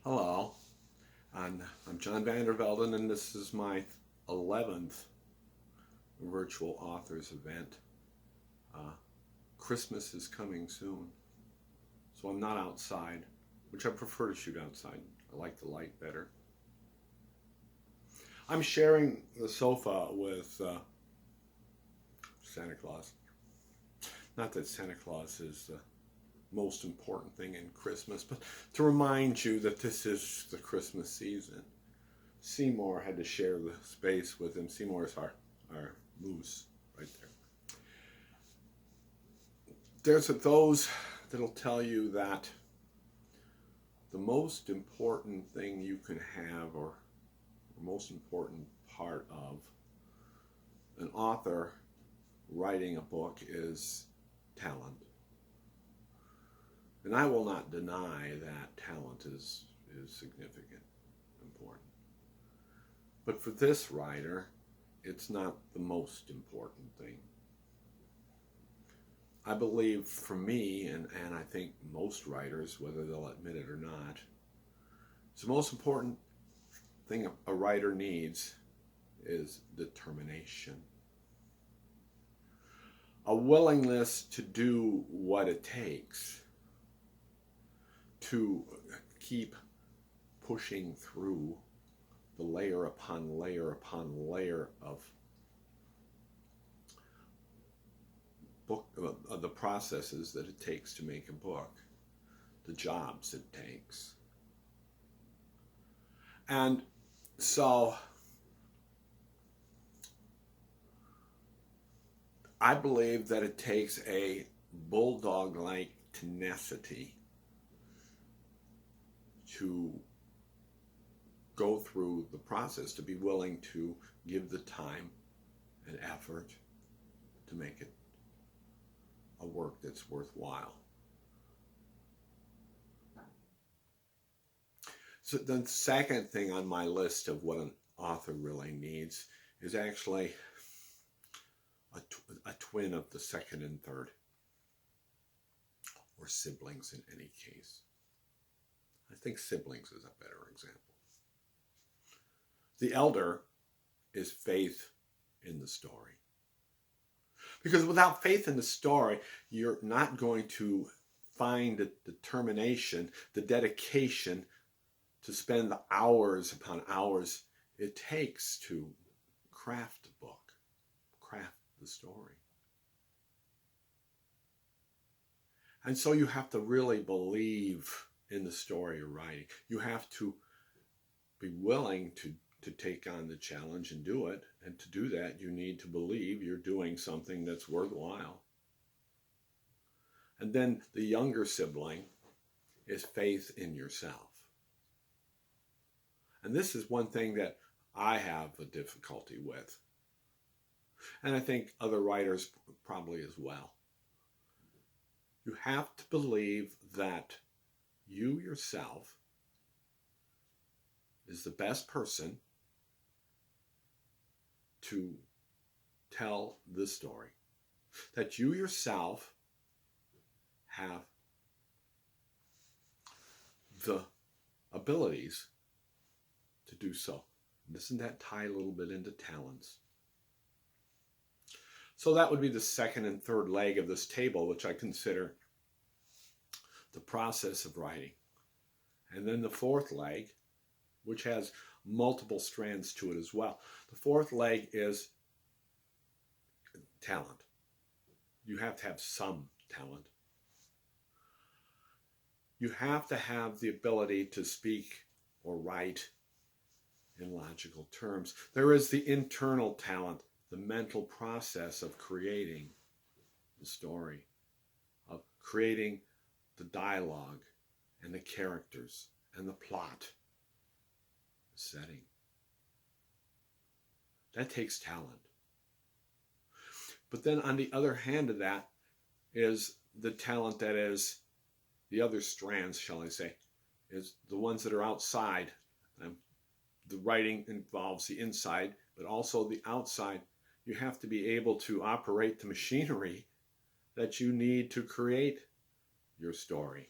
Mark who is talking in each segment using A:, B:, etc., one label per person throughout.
A: Hello, I'm John Vandervelden, and this is my 11th virtual authors event. Uh, Christmas is coming soon, so I'm not outside, which I prefer to shoot outside. I like the light better. I'm sharing the sofa with Santa Claus. Not that Santa Claus is the most important thing in Christmas, but to remind you that this is the Christmas season. Seymour had to share the space with him. Seymour is our moose right there. There's those that'll tell you that the most important thing you can have, or the most important part of an author writing a book, is talent. And I will not deny that talent is significant, important. But for this writer, it's not the most important thing. I believe for me, and I think most writers, whether they'll admit it or not, it's the most important thing a writer needs is determination. A willingness to do what it takes to keep pushing through the layer upon layer upon layer of the processes that it takes to make a book, the jobs it takes. And so I believe that it takes a bulldog-like tenacity to go through the process, to be willing to give the time and effort to make it a work that's worthwhile. So the second thing on my list of what an author really needs is actually a twin of the second and third, or siblings in any case. I think siblings is a better example. The elder is faith in the story. Because without faith in the story, you're not going to find the determination, the dedication to spend the hours upon hours it takes to craft a book, craft the story. And so you have to really believe in the story you're writing. You have to be willing to take on the challenge and do it. And to do that, you need to believe you're doing something that's worthwhile. And then the younger sibling is faith in yourself. And this is one thing that I have a difficulty with. And I think other writers probably as well. You have to believe that you yourself is the best person to tell this story. That you yourself have the abilities to do so. Doesn't that tie a little bit into talents? So that would be the second and third leg of this table, which I consider the process of writing. And then the fourth leg, which has multiple strands to it as well. The fourth leg is talent. You have to have some talent. You have to have the ability to speak or write in logical terms. There is the internal talent, the mental process of creating the story, of creating the dialogue and the characters and the plot, the setting. That takes talent. But then on the other hand of that is the talent that is the other strands, shall I say, is the ones that are outside. The writing involves the inside, but also the outside. You have to be able to operate the machinery that you need to create your story.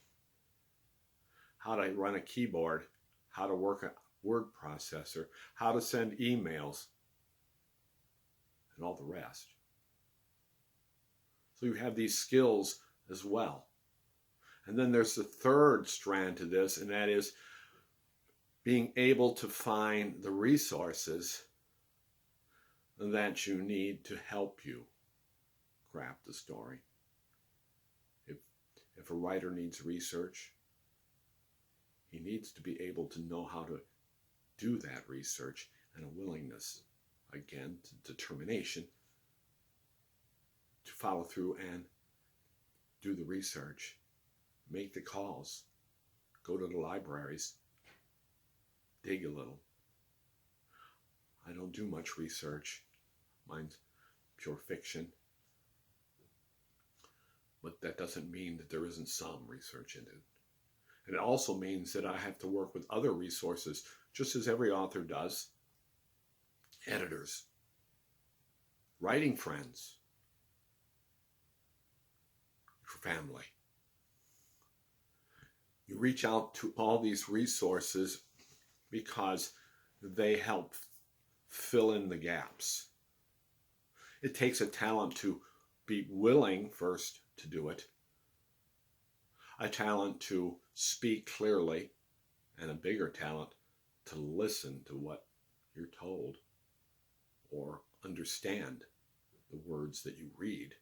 A: How to run a keyboard how to work a word processor, how to send emails, and all the rest. So you have these skills as well. And then there's the third strand to this, and that is being able to find the resources that you need to help you craft the story. If a writer needs research, he needs to be able to know how to do that research, and a willingness, again, determination to follow through and do the research, make the calls, go to the libraries, dig a little. I don't do much research. Mine's pure fiction. But that doesn't mean that there isn't some research in it. And it also means that I have to work with other resources, just as every author does. Editors, writing friends, your family. You reach out to all these resources because they help fill in the gaps. It takes a talent to be willing first to do it, a talent to speak clearly, and a bigger talent to listen to what you're told or understand the words that you read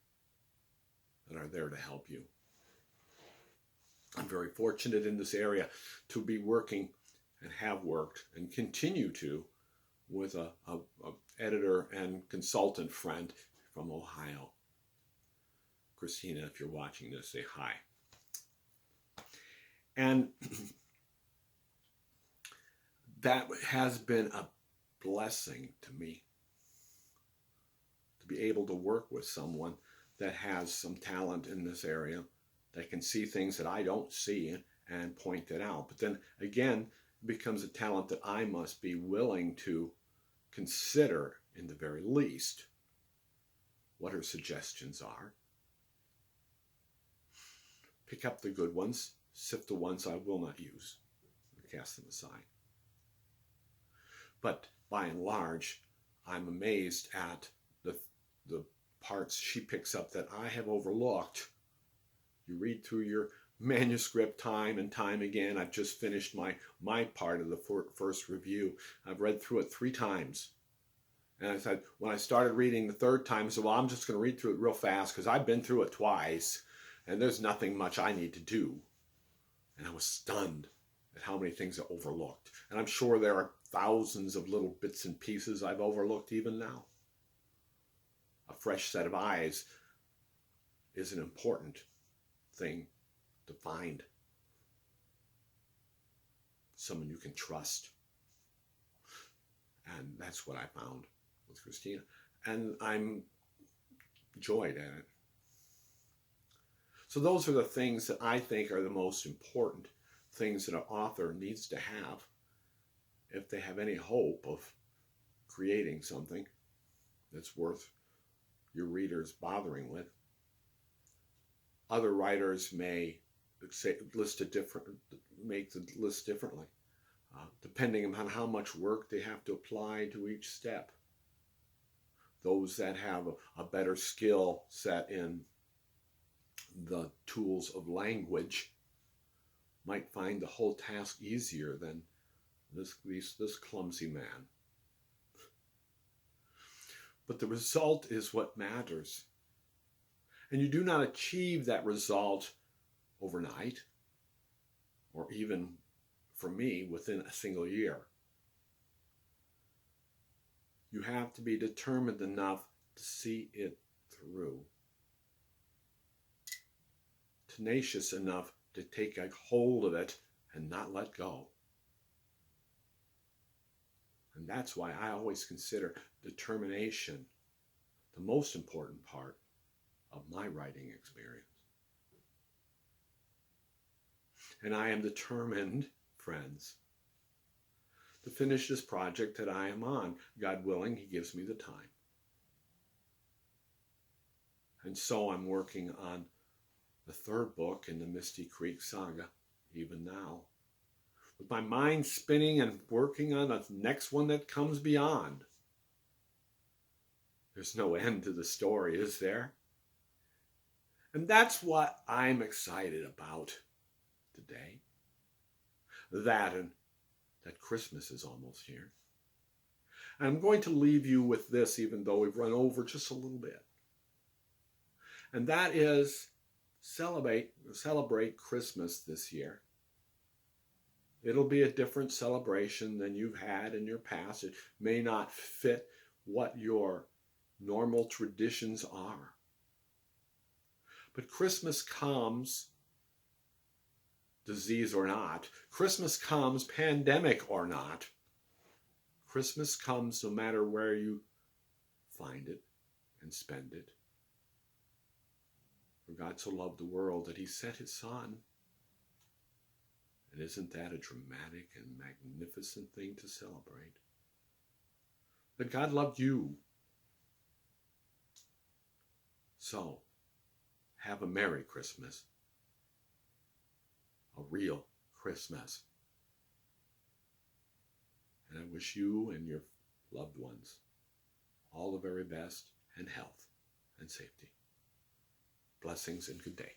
A: that are there to help you. I'm very fortunate in this area to be working and have worked and continue to with a editor and consultant friend from Ohio. Christina, if you're watching this, say hi. And that has been a blessing to me, to be able to work with someone that has some talent in this area, that can see things that I don't see and point it out. But then again, it becomes a talent that I must be willing to consider, in the very least, what her suggestions are. Pick up the good ones, sift the ones I will not use, and cast them aside. But by and large, I'm amazed at the parts she picks up that I have overlooked. You read through your manuscript time and time again. I've just finished my part of the first review. I've read through it 3 times. And I said, when I started reading the 3rd time, I said, well, I'm just going to read through it real fast because I've been through it twice and there's nothing much I need to do. And I was stunned at how many things I overlooked. And I'm sure there are thousands of little bits and pieces I've overlooked even now. A fresh set of eyes is an important thing to find. Someone you can trust. And that's what I found with Christina. And I'm enjoyed at it. So those are the things that I think are the most important things that an author needs to have if they have any hope of creating something that's worth your readers bothering with. Other writers may make the list differently, depending on how much work they have to apply to each step. Those that have a better skill set in the tools of language might find the whole task easier than this clumsy man. But the result is what matters. And you do not achieve that result overnight, or even, for me, within a single year. You have to be determined enough to see it through. Tenacious enough to take a hold of it and not let go. And that's why I always consider determination the most important part of my writing experience. And I am determined, friends, to finish this project that I am on. God willing, He gives me the time. And so I'm working on the 3rd book in the Misty Creek saga, even now. But with my mind spinning and working on the next one that comes beyond. There's no end to the story, is there? And that's what I'm excited about today. And that Christmas is almost here. And I'm going to leave you with this, even though we've run over just a little bit. And that is celebrate Christmas this year. It'll be a different celebration than you've had in your past. It may not fit what your normal traditions are. But Christmas comes, disease or not. Christmas comes, pandemic or not. Christmas comes no matter where you find it and spend it. For God so loved the world that he sent his Son. And isn't that a dramatic and magnificent thing to celebrate? That God loved you. So, have a Merry Christmas. A real Christmas. And I wish you and your loved ones all the very best and health and safety. Blessings and good day.